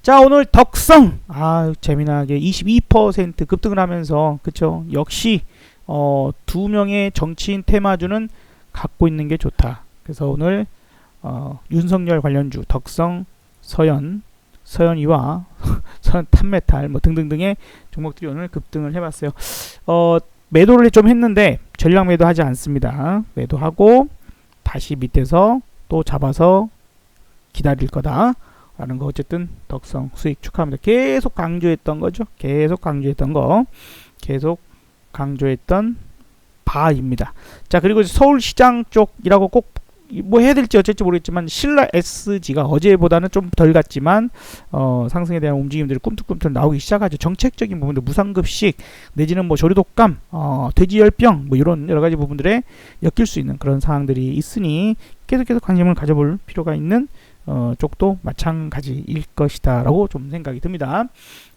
자, 오늘 덕성 재미나게 22% 급등을 하면서 그쵸, 역시 두 명의 정치인 테마주는 갖고 있는 게 좋다. 그래서 오늘 윤석열 관련주 덕성, 서현이와 서현 탑메탈 뭐 등등등의 종목들이 오늘 급등을 해봤어요. 매도를 좀 했는데 전량 매도하지 않습니다. 매도하고 다시 밑에서 또 잡아서 기다릴 거다 라는 거. 어쨌든 덕성 수익 축하합니다. 계속 강조했던 거죠. 계속 강조했던 바입니다. 자, 그리고 서울시장 쪽이라고 꼭 뭐 해야 될지 어쩔지 모르겠지만 신라 SG가 어제보다는 좀 덜 갔지만 상승에 대한 움직임들이 꿈틀꿈틀 나오기 시작하죠. 정책적인 부분들, 무상급식 내지는 뭐 조류독감, 돼지열병 뭐 이런 여러 가지 부분들에 엮일 수 있는 그런 상황들이 있으니 계속해서 관심을 가져볼 필요가 있는 쪽도 마찬가지일 것이다 라고 좀 생각이 듭니다.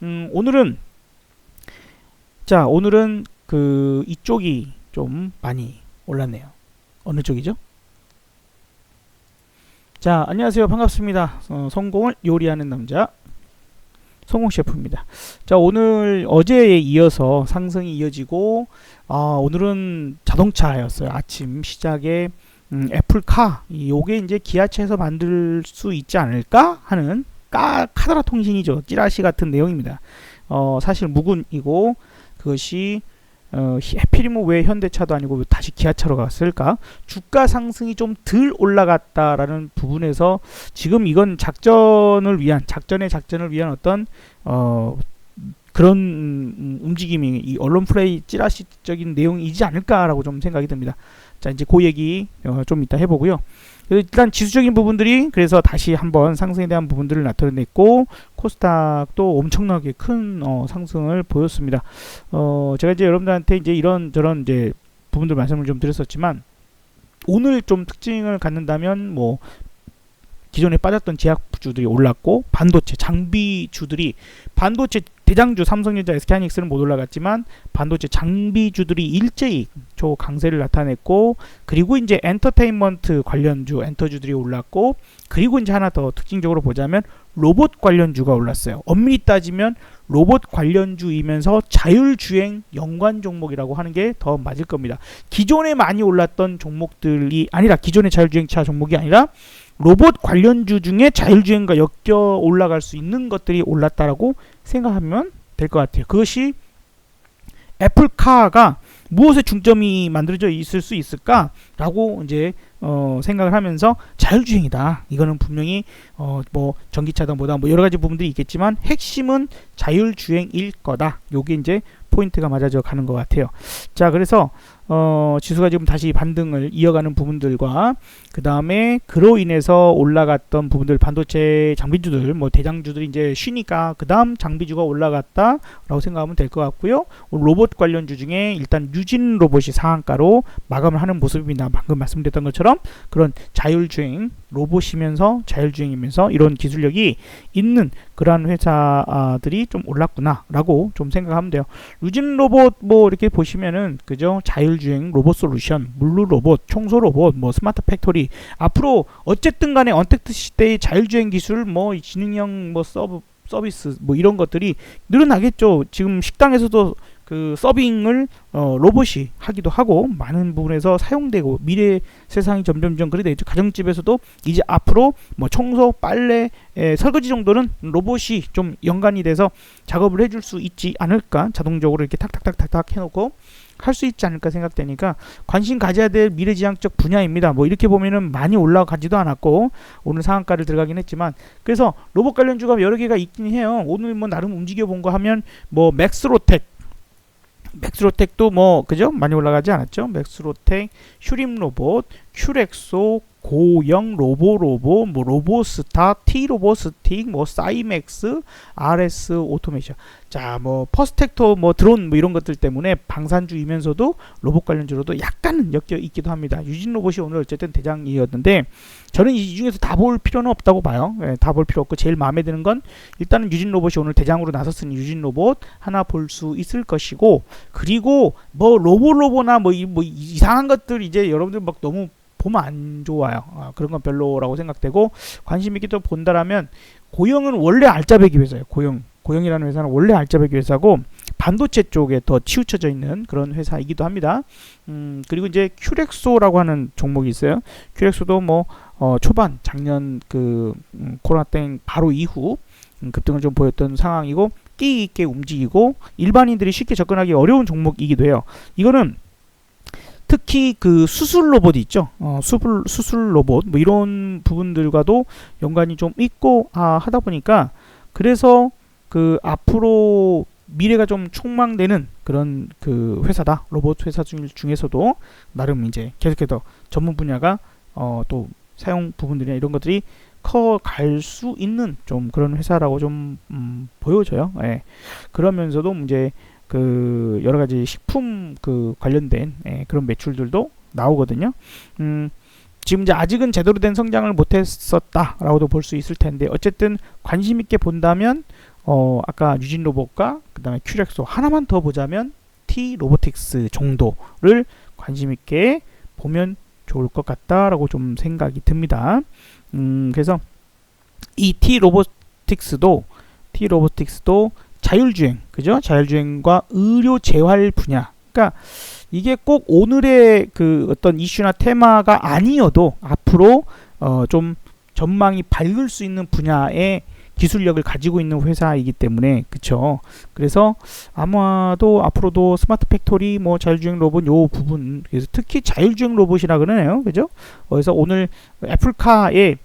오늘은 그 이쪽이 좀 많이 올랐네요. 어느 쪽이죠? 자, 안녕하세요. 반갑습니다. 성공을 요리하는 남자 성공 셰프입니다. 자, 오늘 어제에 이어서 상승이 이어지고 오늘은 자동차였어요. 아침 시작에 애플카, 요게 이제 기아차에서 만들 수 있지 않을까 하는 카더라 통신이죠. 찌라시 같은 내용입니다. 사실 무근이고 그것이 해필이면 왜 현대차도 아니고 다시 기아차로 갔을까? 주가 상승이 좀 덜 올라갔다라는 부분에서 지금 이건 작전을 위한 어떤 그런 움직임이 이 언론 플레이 찌라시적인 내용이지 않을까라고 좀 생각이 듭니다. 자, 이제 그 얘기 좀 이따 해보고요. 일단 지수적인 부분들이 그래서 다시 한번 상승에 대한 부분들을 나타냈고 코스닥도 엄청나게 큰 상승을 보였습니다. 제가 이제 여러분들한테 이제 이런저런 이제 부분들 말씀을 좀 드렸었지만 오늘 좀 특징을 갖는다면 뭐 기존에 빠졌던 제약주들이 올랐고 반도체 장비주들이 반도체 대장주 삼성전자, SK하이닉스는 못 올라갔지만 반도체 장비주들이 일제히 강세를 나타냈고 그리고 이제 엔터테인먼트 관련주 엔터주들이 올랐고 그리고 이제 하나 더 특징적으로 보자면 로봇 관련주가 올랐어요. 엄밀히 따지면 로봇 관련주이면서 자율주행 연관 종목이라고 하는 게 더 맞을 겁니다. 기존에 많이 올랐던 종목들이 아니라 기존의 자율주행차 종목이 아니라 로봇 관련주 중에 자율주행과 엮여 올라갈 수 있는 것들이 올랐다라고 생각하면 될 것 같아요. 그것이 애플카가 무엇에 중점이 만들어져 있을 수 있을까라고 이제 생각을 하면서 자율주행이다. 이거는 분명히 뭐 전기차다 뭐다 뭐 여러 가지 부분들이 있겠지만 핵심은 자율주행일 거다. 요게 이제 포인트가 맞아져 가는 것 같아요. 자, 그래서 지수가 지금 다시 반등을 이어가는 부분들과 그 다음에 그로 인해서 올라갔던 부분들 반도체 장비주들 뭐 대장주들이 이제 쉬니까 그 다음 장비주가 올라갔다라고 생각하면 될 것 같고요. 로봇 관련주 중에 일단 유진 로봇이 상한가로 마감을 하는 모습입니다. 방금 말씀드렸던 것처럼 그런 자율주행 로봇이면서 자율주행이면서 이런 기술력이 있는 그러한 회사들이 좀 올랐구나 라고 좀 생각하면 돼요. 유진 로봇 뭐 이렇게 보시면은 그죠, 자율주행 로봇 솔루션, 물류 로봇, 청소 로봇, 뭐 스마트 팩토리, 앞으로 어쨌든 간에 언택트 시대의 자율주행 기술 뭐 지능형 뭐 서비스 뭐 이런 것들이 늘어나겠죠. 지금 식당에서도 그 서빙을 로봇이 하기도 하고 많은 부분에서 사용되고 미래 세상이 점점점 그래 되겠죠. 가정집에서도 이제 앞으로 뭐 청소, 빨래, 설거지 정도는 로봇이 좀 연관이 돼서 작업을 해줄 수 있지 않을까. 자동적으로 이렇게 탁탁탁탁탁 해놓고 할 수 있지 않을까 생각되니까 관심 가져야 될 미래지향적 분야입니다. 뭐 이렇게 보면은 많이 올라가지도 않았고 오늘 상한가를 들어가긴 했지만 그래서 로봇 관련주가 여러 개가 있긴 해요. 오늘 뭐 나름 움직여 본 거 하면 뭐 맥스로텍도 뭐 그죠? 많이 올라가지 않았죠? 맥스로텍, 휴림로봇, 큐렉소, 고영, 로보로보, 뭐 로보스타, T로보스틱, 뭐 사이맥스, RS 오토메이션. 자, 뭐 퍼스텍터, 뭐 드론 뭐 이런 것들 때문에 방산주이면서도 로봇 관련주로도 약간은 엮여 있기도 합니다. 유진 로봇이 오늘 어쨌든 대장이었는데 저는 이 중에서 다 볼 필요는 없다고 봐요. 다 볼 필요 없고 제일 마음에 드는 건 일단은 유진 로봇이 오늘 대장으로 나섰으니 유진 로봇 하나 볼 수 있을 것이고 그리고 뭐 로보나 뭐 이상한 것들 이제 여러분들 막 너무 보면 안 좋아요. 그런 건 별로라고 생각되고 관심 있게 또 본다라면 고영은 원래 알짜배기 회사예요. 고영이라는 회사는 원래 알짜배기 회사고 반도체 쪽에 더 치우쳐져 있는 그런 회사이기도 합니다. 그리고 이제 큐렉소라고 하는 종목이 있어요. 큐렉소도 뭐 초반 작년 그 코로나 땡 바로 이후 급등을 좀 보였던 상황이고 끼 있게 움직이고 일반인들이 쉽게 접근하기 어려운 종목이기도 해요. 이거는 특히 그 수술 로봇 있죠. 수술 로봇 뭐 이런 부분들과도 연관이 좀 있고 하다 보니까 그래서 그 앞으로 미래가 좀 촉망되는 그런 그 회사다. 로봇 회사 중에서도 나름 이제 계속해서 전문 분야가 또 사용 부분들이나 이런 것들이 커갈 수 있는 좀 그런 회사라고 좀 보여져요. 예. 그러면서도 이제 그 여러 가지 식품 그 관련된 그런 매출들도 나오거든요. 지금 이제 아직은 제대로 된 성장을 못했었다라고도 볼 수 있을 텐데 어쨌든 관심 있게 본다면 아까 유진 로봇과 그 다음에 큐렉소 하나만 더 보자면 T 로보틱스 정도를 관심 있게 보면 좋을 것 같다라고 좀 생각이 듭니다. 그래서 이 T 로보틱스도 자율주행, 그죠? 자율주행과 의료 재활 분야. 그러니까 이게 꼭 오늘의 그 어떤 이슈나 테마가 아니어도 앞으로 좀 전망이 밝을 수 있는 분야의 기술력을 가지고 있는 회사이기 때문에 그쵸. 그래서 아마도 앞으로도 스마트 팩토리 뭐 자율주행 로봇 요 부분 그래서 특히 자율주행 로봇이라 그러네요. 그죠? 그래서 오늘 애플카에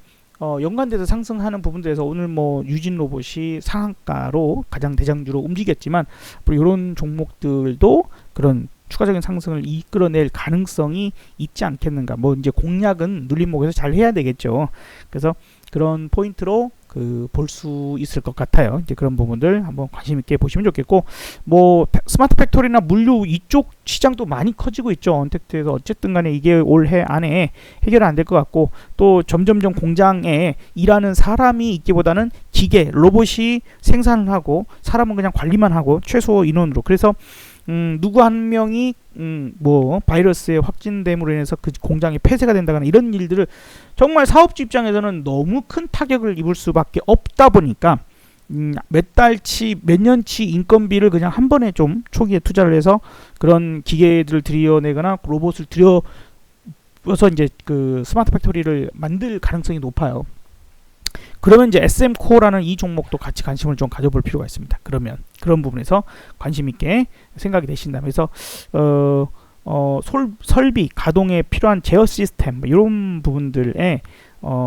연관돼서 상승하는 부분들에서 오늘 뭐 유진 로봇이 상한가로 가장 대장주로 움직였지만 앞으로 이런 종목들도 그런 추가적인 상승을 이끌어낼 가능성이 있지 않겠는가. 뭐 이제 공략은 눌림목에서 잘 해야 되겠죠. 그래서 그런 포인트로 볼 수 있을 것 같아요. 이제 그런 부분들 한번 관심 있게 보시면 좋겠고, 뭐 스마트 팩토리나 물류 이쪽 시장도 많이 커지고 있죠. 언택트에서 어쨌든 간에 이게 올해 안에 해결 안 될 것 같고, 또 점점점 공장에 일하는 사람이 있기보다는 기계, 로봇이 생산을 하고 사람은 그냥 관리만 하고 최소 인원으로. 그래서 누구 한 명이 뭐 바이러스에 확진됨으로 인해서 그 공장이 폐쇄가 된다거나 이런 일들을 정말 사업주 입장에서는 너무 큰 타격을 입을 수밖에 없다 보니까 몇 달치 몇 년치 인건비를 그냥 한 번에 좀 초기에 투자를 해서 그런 기계들을 들여내거나 로봇을 들여서 이제 그 스마트 팩토리를 만들 가능성이 높아요. 그러면 이제 SM코어라는 이 종목도 같이 관심을 좀 가져볼 필요가 있습니다. 그러면 그런 부분에서 관심 있게 생각이 되신다면 그래서 설비 가동에 필요한 제어 시스템 뭐 이런 부분들에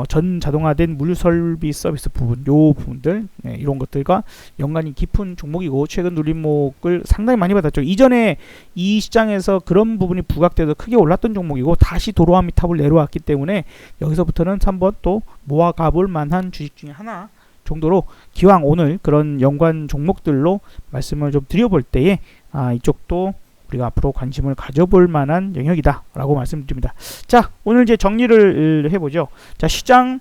전 자동화된 물류 설비 서비스 부분 요 부분들 이런 것들과 연관이 깊은 종목이고 최근 눌림목을 상당히 많이 받았죠. 이전에 이 시장에서 그런 부분이 부각돼서 크게 올랐던 종목이고 다시 도로아미 탑을 내려왔기 때문에 여기서부터는 한번 또 모아 가볼 만한 주식 중에 하나 정도로 기왕 오늘 그런 연관 종목들로 말씀을 좀 드려볼 때에 이쪽도 우리가 앞으로 관심을 가져볼 만한 영역이다 라고 말씀드립니다. 자, 오늘 이제 정리를 해보죠. 자, 시장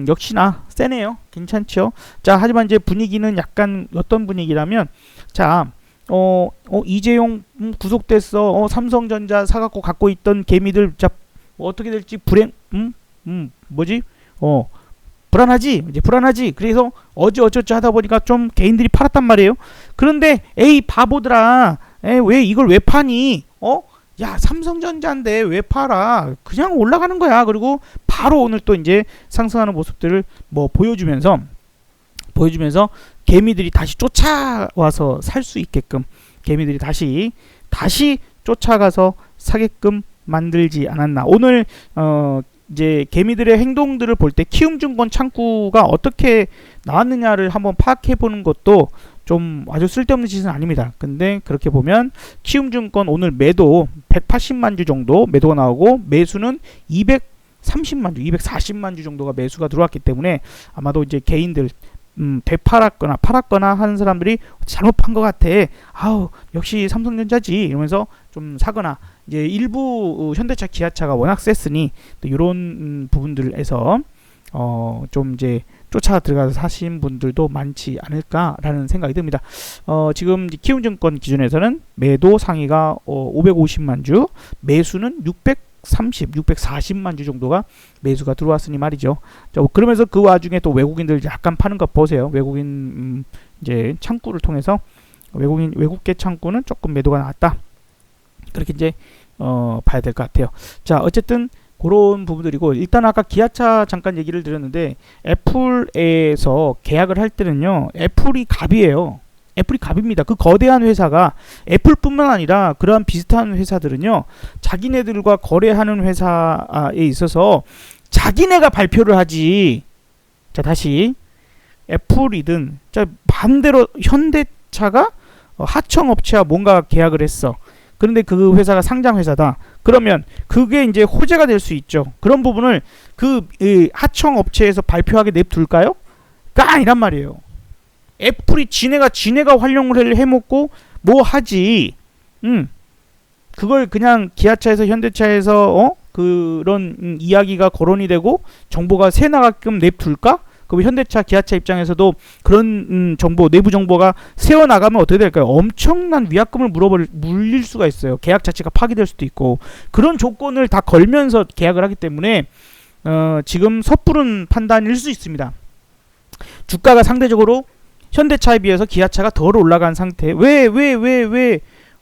역시나 세네요. 괜찮죠. 자, 하지만 이제 분위기는 약간 어떤 분위기라면 자, 이재용 구속됐어. 삼성전자 사갖고 갖고 있던 개미들 자, 뭐 어떻게 될지 불행 뭐지? 불안하지? 이제 불안하지. 그래서 어쩌고 하다 보니까 좀 개인들이 팔았단 말이에요. 그런데 에이 바보들아. 왜 이걸 왜 파니? 야, 삼성전자인데 왜 팔아? 그냥 올라가는 거야. 그리고 바로 오늘 또 이제 상승하는 모습들을 뭐 보여주면서 개미들이 다시 쫓아와서 살 수 있게끔 개미들이 다시 쫓아가서 사게끔 만들지 않았나. 오늘 이제 개미들의 행동들을 볼 때 키움증권 창구가 어떻게 나왔느냐를 한번 파악해 보는 것도 좀 아주 쓸데없는 짓은 아닙니다. 근데 그렇게 보면 키움증권 오늘 매도 180만 주 정도 매도가 나오고 매수는 230만 주, 240만 주 정도가 매수가 들어왔기 때문에 아마도 이제 개인들 되팔았거나 하는 사람들이 잘못 판 것 같아. 아우 역시 삼성전자지 이러면서 좀 사거나 이제 일부 현대차, 기아차가 워낙 셌으니 또 이런 부분들에서 좀 이제 쫓아 들어가서 사신 분들도 많지 않을까라는 생각이 듭니다. 지금 키움증권 기준에서는 매도 상위가 550만 주, 매수는 630, 640만 주 정도가 매수가 들어왔으니 말이죠. 자, 그러면서 그 와중에 또 외국인들 약간 파는 거 보세요. 외국인 이제 창구를 통해서 외국계 창구는 조금 매도가 나왔다. 그렇게 이제 봐야 될 것 같아요. 자, 어쨌든 그런 부분들이고, 일단 아까 기아차 잠깐 얘기를 드렸는데, 애플에서 계약을 할 때는요, 애플이 갑이에요. 애플이 갑입니다. 그 거대한 회사가, 애플뿐만 아니라 그러한 비슷한 회사들은요, 자기네들과 거래하는 회사에 있어서 자기네가 발표를 하지. 자, 다시 애플이든, 자, 반대로 현대차가 하청업체와 뭔가 계약을 했어. 그런데 그 회사가 상장 회사다. 그러면 그게 이제 호재가 될 수 있죠. 그런 부분을 그 하청 업체에서 발표하게 냅둘까요? 그가 아니란 말이에요. 애플이 지네가 활용을 해먹고 뭐 하지. 그걸 그냥 기아차에서 현대차에서 그런 이야기가 거론이 되고 정보가 새 나가게끔 냅둘까? 그럼 현대차, 기아차 입장에서도 그런 정보, 내부 정보가 새어나가면 어떻게 될까요? 엄청난 위약금을 물릴 수가 있어요. 계약 자체가 파기될 수도 있고, 그런 조건을 다 걸면서 계약을 하기 때문에 지금 섣부른 판단일 수 있습니다. 주가가 상대적으로 현대차에 비해서 기아차가 덜 올라간 상태.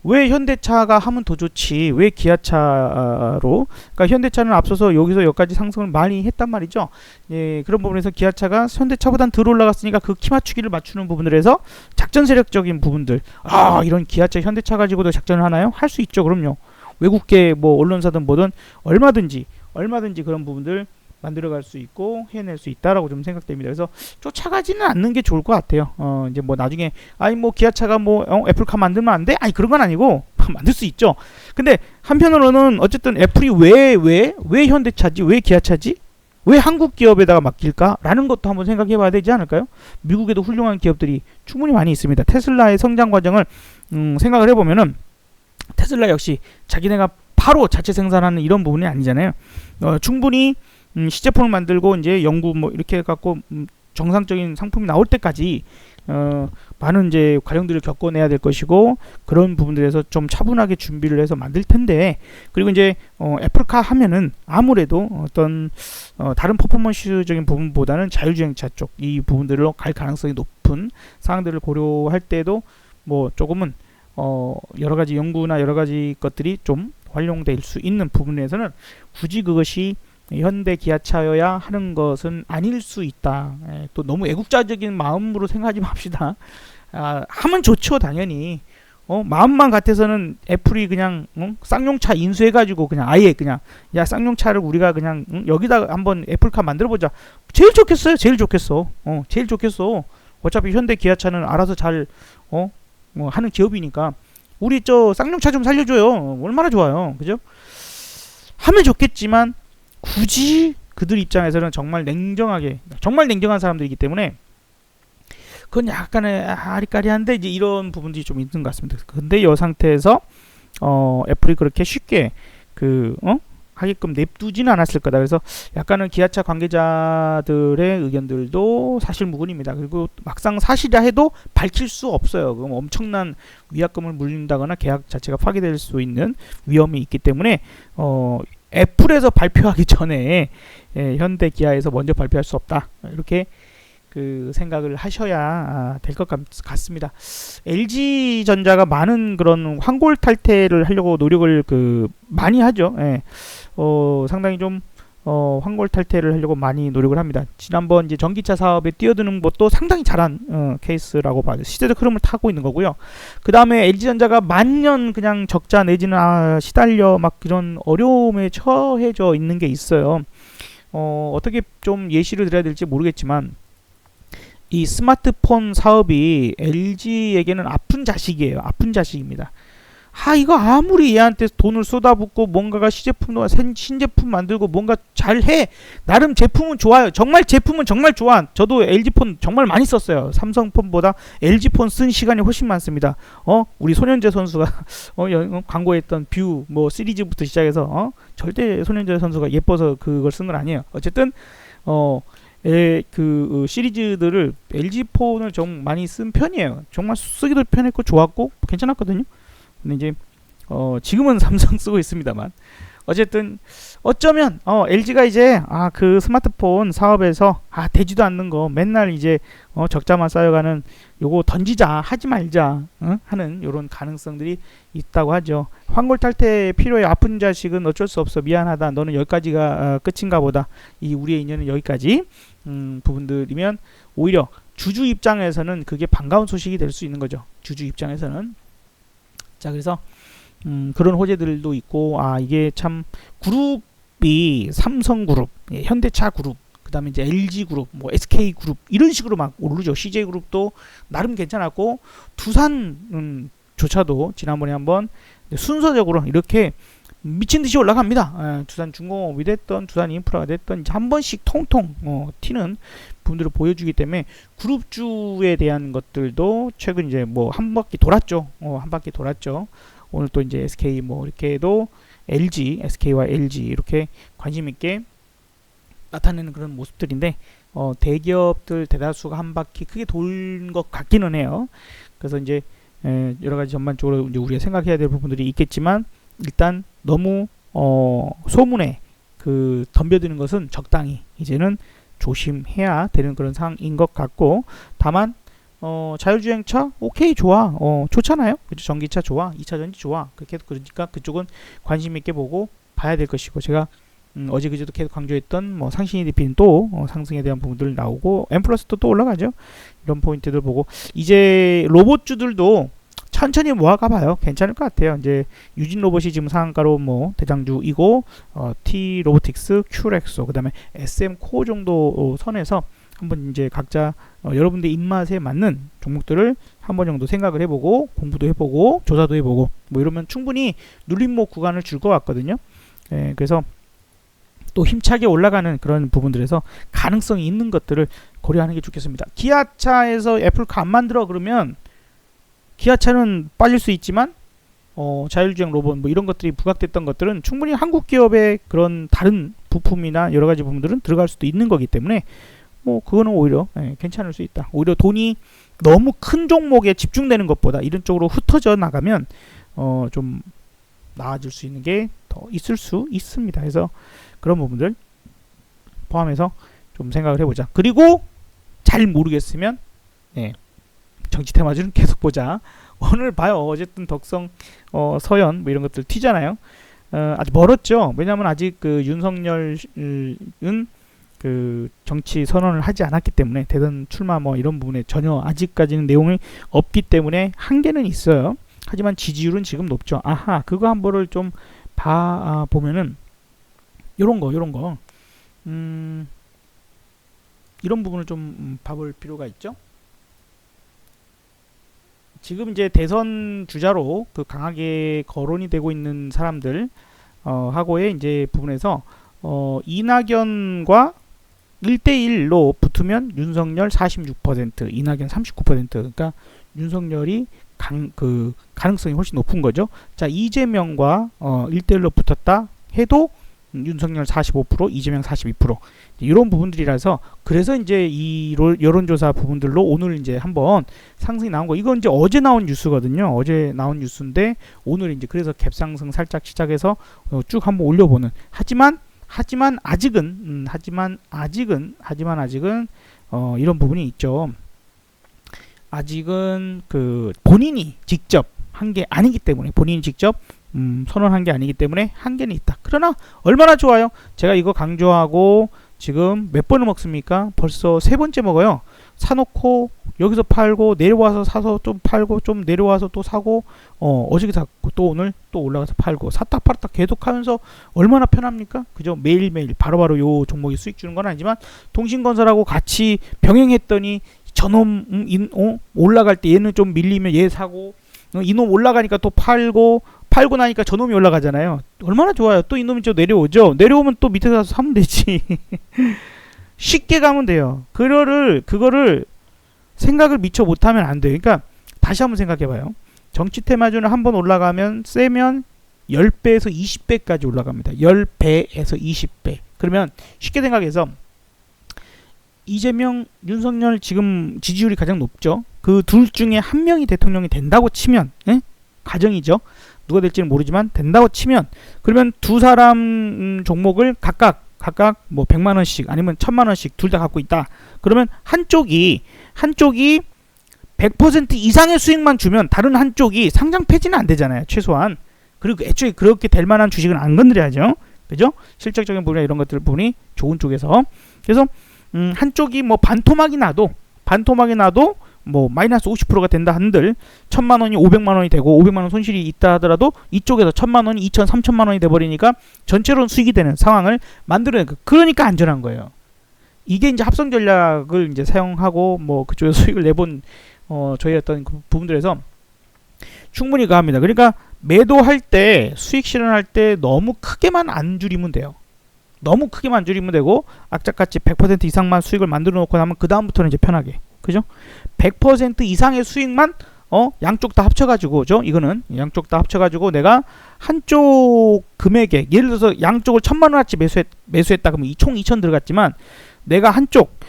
왜 현대차가 하면 더 좋지? 왜 기아차로? 그러니까 현대차는 앞서서 여기서 여기까지 상승을 많이 했단 말이죠. 예, 그런 부분에서 기아차가 현대차보단 덜 올라갔으니까 그 키 맞추기를 맞추는 부분들에서 작전 세력적인 부분들. 이런 기아차, 현대차 가지고도 작전을 하나요? 할 수 있죠. 그럼요. 외국계 뭐 언론사든 뭐든 얼마든지 그런 부분들 만들어갈 수 있고 해낼 수 있다라고 좀 생각됩니다. 그래서 쫓아가지는 않는 게 좋을 것 같아요. 이제 뭐 나중에 뭐 기아차가 애플카 만들면 안 돼? 그런 건 아니고 만들 수 있죠. 근데 한편으로는 어쨌든 애플이 왜 현대차지? 왜 기아차지? 왜 한국 기업에다가 맡길까라는 것도 한번 생각해봐야 되지 않을까요? 미국에도 훌륭한 기업들이 충분히 많이 있습니다. 테슬라의 성장 과정을 생각을 해보면은 테슬라 역시 자기네가 바로 자체 생산하는 이런 부분이 아니잖아요. 충분히 시제품을 만들고 이제 연구 뭐 이렇게 해갖고 정상적인 상품이 나올 때까지 많은 이제 과정들을 겪어내야 될 것이고, 그런 부분들에서 좀 차분하게 준비를 해서 만들 텐데, 그리고 이제 애플카 하면은 아무래도 어떤 다른 퍼포먼스적인 부분보다는 자율주행차 쪽 이 부분들로 갈 가능성이 높은 사항들을 고려할 때도 뭐 조금은 여러 가지 연구나 여러 가지 것들이 좀 활용될 수 있는 부분에서는 굳이 그것이 현대 기아차여야 하는 것은 아닐 수 있다. 또 너무 애국자적인 마음으로 생각하지 맙시다. 하면 좋죠, 당연히. 마음만 같아서는 애플이 그냥 쌍용차 인수해가지고 그냥 아예 그냥 야 쌍용차를 우리가 그냥 여기다 한번 애플카 만들어보자. 제일 좋겠어요. 제일 좋겠어. 제일 좋겠어. 어차피 현대 기아차는 알아서 잘 하는 기업이니까 우리 저 쌍용차 좀 살려줘요. 얼마나 좋아요, 그죠? 하면 좋겠지만 굳이 그들 입장에서는 정말 냉정한 사람들이기 때문에 그건 약간의 아리까리한데 이제 이런 부분들이 좀 있는 것 같습니다. 근데 이 상태에서 애플이 그렇게 쉽게 하게끔 냅두지는 않았을 거다. 그래서 약간은 기아차 관계자들의 의견들도 사실 무근입니다. 그리고 막상 사실이라 해도 밝힐 수 없어요. 그럼 엄청난 위약금을 물린다거나 계약 자체가 파기될 수 있는 위험이 있기 때문에 애플에서 발표하기 전에 현대 기아에서 먼저 발표할 수 없다. 이렇게 그 생각을 하셔야 될 것 같습니다. LG전자가 많은 그런 환골 탈퇴를 하려고 노력을 많이 하죠. 상당히 좀 환골 탈퇴를 하려고 많이 노력을 합니다. 지난번 이제 전기차 사업에 뛰어드는 것도 상당히 잘한 케이스라고 봐요. 시대적 흐름을 타고 있는 거고요. 그 다음에 LG전자가 만년 그냥 적자 내지는 시달려 막 이런 어려움에 처해져 있는 게 있어요. 어떻게 좀 예시를 드려야 될지 모르겠지만 이 스마트폰 사업이 LG에게는 아픈 자식이에요. 아픈 자식입니다. 이거 아무리 얘한테 돈을 쏟아붓고 뭔가가 시제품도 신제품 만들고 뭔가 잘해. 나름 제품은 좋아요. 제품은 정말 좋아. 저도 LG폰 정말 많이 썼어요. 삼성폰보다 LG폰 쓴 시간이 훨씬 많습니다. 우리 손현재 선수가 광고했던 뷰 뭐 시리즈부터 시작해서 절대 손현재 선수가 예뻐서 그걸 쓴 건 아니에요. 어쨌든 시리즈들을 LG폰을 좀 많이 쓴 편이에요. 정말 쓰기도 편했고 좋았고 괜찮았거든요. 근데 이제 지금은 삼성 쓰고 있습니다만 어쨌든 어쩌면 LG가 이제 그 스마트폰 사업에서 되지도 않는 거 맨날 이제 적자만 쌓여가는 요거 던지자 하지 말자 하는 요런 가능성들이 있다고 하죠. 환골탈태 필요해 아픈 자식은 어쩔 수 없어 미안하다 너는 여기까지가 끝인가 보다 이 우리의 인연은 여기까지 부분들이면 오히려 주주 입장에서는 그게 반가운 소식이 될 수 있는 거죠. 주주 입장에서는. 자 그래서 그런 호재들도 있고 이게 참 그룹이 삼성그룹, 현대차그룹, 그 다음에 이제 LG그룹, 뭐 SK그룹 이런 식으로 막 오르죠. CJ그룹도 나름 괜찮았고 두산조차도 지난번에 한번 순서적으로 이렇게 미친듯이 올라갑니다. 두산중공업이 됐던 두산인프라가 됐던 이제 한 번씩 통통 튀는 분들을 보여주기 때문에 그룹주에 대한 것들도 최근 이제 뭐 한 바퀴 돌았죠. 한 바퀴 돌았죠. 오늘 또 이제 SK 뭐 이렇게도 LG, SK와 LG 이렇게 관심 있게 나타내는 그런 모습들인데 대기업들 대다수가 한 바퀴 크게 돌 것 같기는 해요. 그래서 이제 여러 가지 전반적으로 이제 우리가 생각해야 될 부분들이 있겠지만 일단 너무 소문에 덤벼드는 것은 적당히 이제는 조심해야 되는 그런 상황인 것 같고 다만 자율주행차 오케이 좋아 좋잖아요. 그죠? 전기차 좋아 2차 전지 좋아 그러니까 그쪽은 관심 있게 보고 봐야 될 것이고 제가 어제 그제도 계속 강조했던 뭐 상신 EDP는 또 상승에 대한 부분들 나오고 M+도 또 올라가죠. 이런 포인트들 보고 이제 로봇주들도 천천히 모아가 봐요. 괜찮을 것 같아요. 이제 유진 로봇이 지금 상한가로 뭐 대장주이고 T 로보틱스, 큐렉소, 그다음에 SM 코어 정도 선에서 한번 이제 각자 여러분들 입맛에 맞는 종목들을 한번 정도 생각을 해보고 공부도 해보고 조사도 해보고 뭐 이러면 충분히 눌림목 구간을 줄 것 같거든요. 그래서 또 힘차게 올라가는 그런 부분들에서 가능성이 있는 것들을 고려하는 게 좋겠습니다. 기아차에서 애플카 안 만들어 그러면 기아차는 빠질 수 있지만 자율주행 로봇 뭐 이런 것들이 부각됐던 것들은 충분히 한국 기업의 그런 다른 부품이나 여러 가지 부분들은 들어갈 수도 있는 거기 때문에 뭐 그거는 오히려 괜찮을 수 있다. 오히려 돈이 너무 큰 종목에 집중되는 것보다 이런 쪽으로 흩어져 나가면 좀 나아질 수 있는 게 더 있을 수 있습니다. 그래서 그런 부분들 포함해서 좀 생각을 해보자. 그리고 잘 모르겠으면 정치 테마주는 계속 보자. 오늘 봐요. 어쨌든 덕성, 서현 뭐 이런 것들 튀잖아요. 아직 멀었죠. 왜냐하면 아직 그 윤석열은 그 정치 선언을 하지 않았기 때문에 대선 출마 뭐 이런 부분에 전혀 아직까지는 내용이 없기 때문에 한계는 있어요. 하지만 지지율은 지금 높죠. 그거 한 번을 좀 보면은 요런 거 이런 부분을 좀 봐볼 필요가 있죠. 지금 이제 대선 주자로 그 강하게 거론이 되고 있는 사람들 하고의 이제 부분에서 이낙연과 1대1로 붙으면 윤석열 46%, 이낙연 39%. 그러니까 윤석열이 가능성이 훨씬 높은 거죠. 자, 이재명과 1대1로 붙었다 해도 윤석열 45%, 이재명 42%. 이런 부분들이라서 그래서 이제 이 여론조사 부분들로 오늘 이제 한번 상승이 나온 거. 이건 이제 어제 나온 뉴스거든요. 어제 나온 뉴스인데 오늘 이제 그래서 갭상승 살짝 시작해서 쭉 한번 올려보는. 하지만 아직은 이런 부분이 있죠. 아직은 그 본인이 직접 한 게 아니기 때문에 본인이 직접 선언한 게 아니기 때문에 한계는 있다. 그러나 얼마나 좋아요. 제가 이거 강조하고 지금 몇 번을 먹습니까? 벌써 세 번째 먹어요. 사놓고 여기서 팔고 내려와서 사서 좀 팔고 좀 내려와서 또 사고 어저께 샀고 또 오늘 또 올라가서 팔고 샀다 팔았다 계속하면서 얼마나 편합니까? 그죠? 매일매일 바로바로 요 종목이 수익 주는 건 아니지만 통신건설하고 같이 병행했더니 저놈 올라갈 때 얘는 좀 밀리면 얘 사고 이놈 올라가니까 또 팔고 나니까 저놈이 올라가잖아요. 얼마나 좋아요. 또 이놈이 저 내려오죠. 내려오면 또 밑에 가서 사면 되지. 쉽게 가면 돼요. 그거를 생각을 미처 못하면 안 돼요. 그러니까 다시 한번 생각해봐요. 정치 테마주는 한번 올라가면 세면 10배에서 20배까지 올라갑니다. 10배에서 20배. 그러면 쉽게 생각해서 이재명, 윤석열 지금 지지율이 가장 높죠. 그 둘 중에 한 명이 대통령이 된다고 치면 가정이죠. 누가 될지는 모르지만 된다고 치면, 그러면 두 사람 종목을 각각 뭐 100만 원씩 아니면 1000만 원씩 둘 다 갖고 있다. 그러면 한쪽이 100% 이상의 수익만 주면 다른 한쪽이 상장 폐지는 안 되잖아요. 최소한. 그리고 애초에 그렇게 될 만한 주식은 안 건드려야죠. 그죠? 실적적인 부분이나 이런 것들 부분이 좋은 쪽에서. 그래서 한쪽이 뭐 반토막이 나도 뭐 마이너스 50%가 된다 한들 1000만 원이 500만 원이 되고 500만 원 손실이 있다 하더라도 이쪽에서 1000만 원이 2000, 3000만 원이 돼 버리니까 전체로는 수익이 되는 상황을 만들어내는 거. 그러니까 안전한 거예요. 이게 이제 합성 전략을 이제 사용하고 뭐 그쪽에서 수익을 내본 저희 어떤 그 부분들에서 충분히 가합니다. 그러니까 매도할 때 수익 실현할 때 너무 크게만 안 줄이면 돼요. 너무 크게만 안 줄이면 되고 악착같이 100% 이상만 수익을 만들어 놓고 나면 그 다음부터는 이제 편하게, 그죠? 100% 이상의 수익만 양쪽 다 합쳐가지고죠. 이거는 양쪽 다 합쳐가지고 내가 한쪽 금액에 예를 들어서 양쪽을 1000만 원어치 매수했다 그러면 총 2000 들어갔지만 내가 한쪽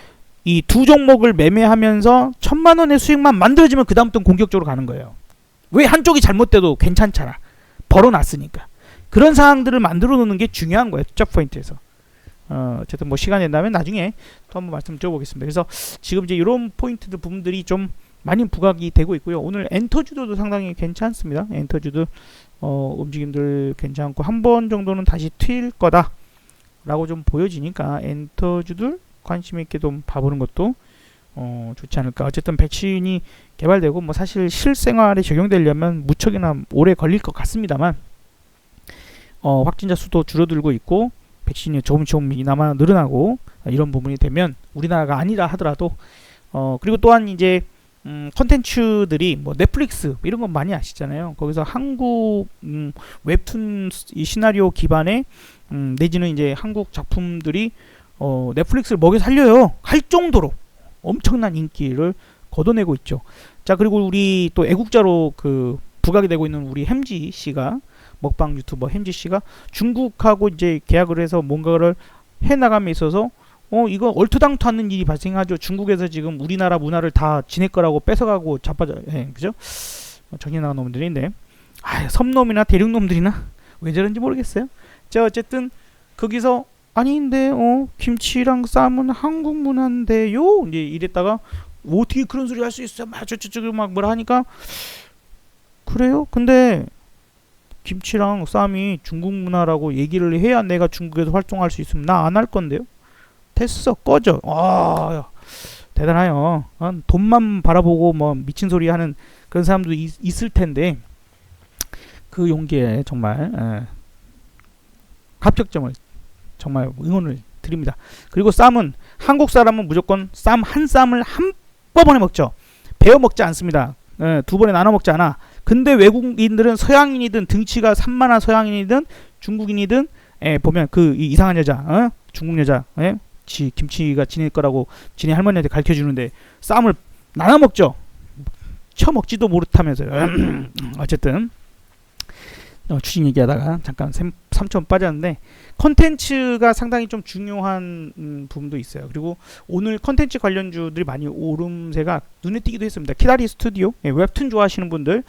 이 두 종목을 매매하면서 1000만 원의 수익만 만들어지면 그 다음부터는 공격적으로 가는 거예요. 왜? 한쪽이 잘못돼도 괜찮잖아. 벌어놨으니까. 그런 상황들을 만들어 놓는 게 중요한 거예요. 투자 포인트에서. 어쨌든 뭐 시간 된다면 나중에 또 한번 말씀 드려보겠습니다. 그래서 지금 이제 이런 포인트들 부분들이 좀 많이 부각이 되고 있고요. 오늘 엔터주도도 상당히 괜찮습니다. 엔터주도 움직임들 괜찮고 한 번 정도는 다시 튈 거다 라고 좀 보여지니까 엔터주들 관심 있게 좀 봐보는 것도 좋지 않을까. 어쨌든 백신이 개발되고 뭐 사실 실생활에 적용되려면 무척이나 오래 걸릴 것 같습니다만 확진자 수도 줄어들고 있고 백신이 조금이나마 늘어나고 이런 부분이 되면 우리나라가 아니라 하더라도 그리고 또한 이제 컨텐츠들이 뭐 넷플릭스 이런 건 많이 아시잖아요. 거기서 한국 웹툰 이 시나리오 기반의 내지는 이제 한국 작품들이 넷플릭스를 먹여 살려요 할 정도로 엄청난 인기를 거둬내고 있죠. 자, 그리고 우리 또 애국자로 그 부각이 되고 있는 우리 햄지 씨가, 먹방 유튜버 햄지 씨가 중국하고 이제 계약을 해서 뭔가를 해 나감에 있어서 이거 얼토당토 않는 일이 발생하죠. 중국에서 지금 우리나라 문화를 다 지낼 거라고 뺏어가고 자빠져, 그죠? 정신 나간 놈들인데, 섬놈이나 대륙놈들이나 왜 저런지 모르겠어요. 자, 어쨌든 거기서 아닌데 김치랑 쌈은 한국 문화인데요. 이제 이랬다가 어떻게 그런 소리 할 수 있어? 막 저쪽을 막 뭐라 하니까 그래요? 근데 김치랑 쌈이 중국 문화라고 얘기를 해야 내가 중국에서 활동할 수 있으면 나 안 할 건데요. 됐어, 꺼져. 대단해요. 돈만 바라보고 뭐 미친 소리 하는 그런 사람도 있을 텐데 그 용기에 정말 합격점을 정말 응원을 드립니다. 그리고 쌈은 한국 사람은 무조건 쌈 한 쌈을 한꺼번에 먹죠. 베어 먹지 않습니다. 두 번에 나눠 먹지 않아. 근데 외국인들은 서양인이든 등치가 산만한 서양인이든 중국인이든 보면 그 이상한 여자, 중국 여자, 김치가 지낼 거라고 지네 할머니한테 가르쳐 주는데 쌈을 나눠 먹죠. 처먹지도 못하면서요. 어쨌든 주식 얘기하다가 잠깐 3초 빠졌는데 컨텐츠가 상당히 좀 중요한 부분도 있어요. 그리고 오늘 컨텐츠 관련주들이 많이 오름세가 눈에 띄기도 했습니다. 키다리 스튜디오, 웹툰 좋아하시는 분들,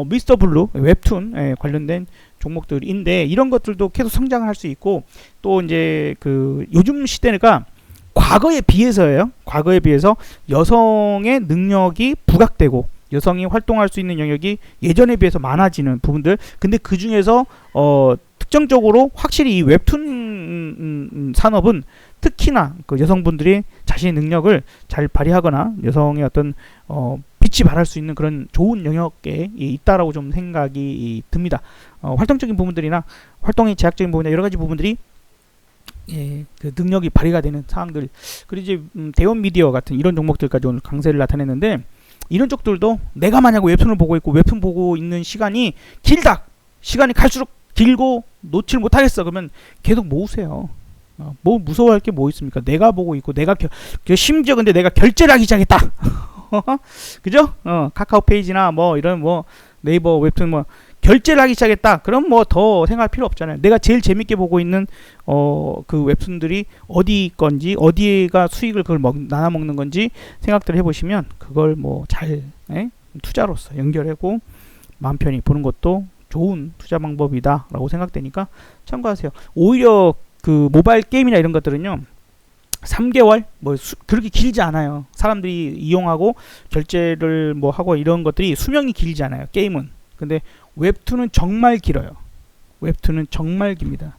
미스터 블루 웹툰 관련된 종목들인데 이런 것들도 계속 성장을 할 수 있고 또 이제 그 요즘 시대가 과거에 비해서예요. 과거에 비해서 여성의 능력이 부각되고 여성이 활동할 수 있는 영역이 예전에 비해서 많아지는 부분들. 근데 그 중에서 특정적으로 확실히 이 웹툰 산업은 특히나 그 여성분들이 자신의 능력을 잘 발휘하거나 여성의 어떤 빛이 발할 수 있는 그런 좋은 영역에 있다라고 좀 생각이 듭니다. 활동적인 부분들이나 활동의 제약적인 부분이나 여러 가지 부분들이 그 능력이 발휘가 되는 상황들. 그리고 이제 대원 미디어 같은 이런 종목들까지 오늘 강세를 나타냈는데 이런 쪽들도 내가 만약 웹툰을 보고 있고 웹툰 보고 있는 시간이 길다. 시간이 갈수록 길고 놓칠 못하겠어. 그러면 계속 모으세요. 뭐 무서워할 게 뭐 있습니까? 내가 보고 있고 내가 심지어 근데 내가 결제를 하기 시작했다. 그죠? 카카오 페이지나 뭐 이런 뭐 네이버 웹툰 뭐 결제를 하기 시작했다. 그럼 뭐 더 생각할 필요 없잖아요. 내가 제일 재밌게 보고 있는 그 웹툰들이 어디 건지 어디가 수익을 그걸 나눠 먹는 건지 생각들을 해보시면 그걸 뭐 잘 투자로서 연결하고 마음 편히 보는 것도 좋은 투자 방법이다라고 생각되니까 참고하세요. 오히려 그 모바일 게임이나 이런 것들은요, 3개월 뭐 그렇게 길지 않아요. 사람들이 이용하고 결제를 뭐 하고 이런 것들이 수명이 길지 않아요, 게임은. 근데 웹툰은 정말 길어요. 웹툰은 정말 깁니다.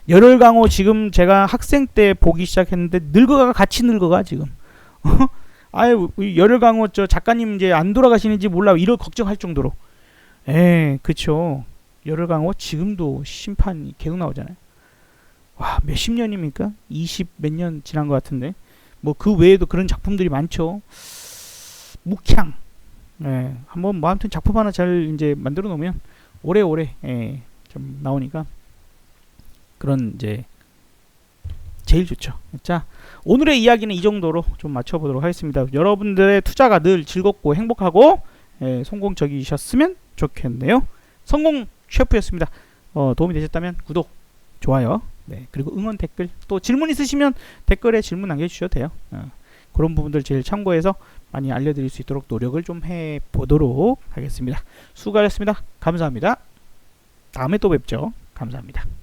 열혈강호 지금 제가 학생 때 보기 시작했는데 늙어가, 같이 늙어가 지금. 아유, 열혈강호 저 작가님 이제 안 돌아가시는지 몰라, 이런 걱정할 정도로. 그쵸. 열혈강호 지금도 심판이 계속 나오잖아요. 와, 몇십 년입니까? 20 몇 년 지난 것 같은데. 뭐 그 외에도 그런 작품들이 많죠. 묵향. 한번 뭐 아무튼 작품 하나 잘 이제 만들어 놓으면 오래오래 좀 나오니까 그런 이제 제일 좋죠. 자, 오늘의 이야기는 이 정도로 좀 맞춰보도록 하겠습니다. 여러분들의 투자가 늘 즐겁고 행복하고 성공적이셨으면 좋겠네요. 성공 셰프였습니다. 도움이 되셨다면 구독, 좋아요, 그리고 응원 댓글, 또 질문 있으시면 댓글에 질문 남겨주셔도 돼요. 그런 부분들 제일 참고해서 많이 알려드릴 수 있도록 노력을 좀 해보도록 하겠습니다. 수고하셨습니다. 감사합니다. 다음에 또 뵙죠. 감사합니다.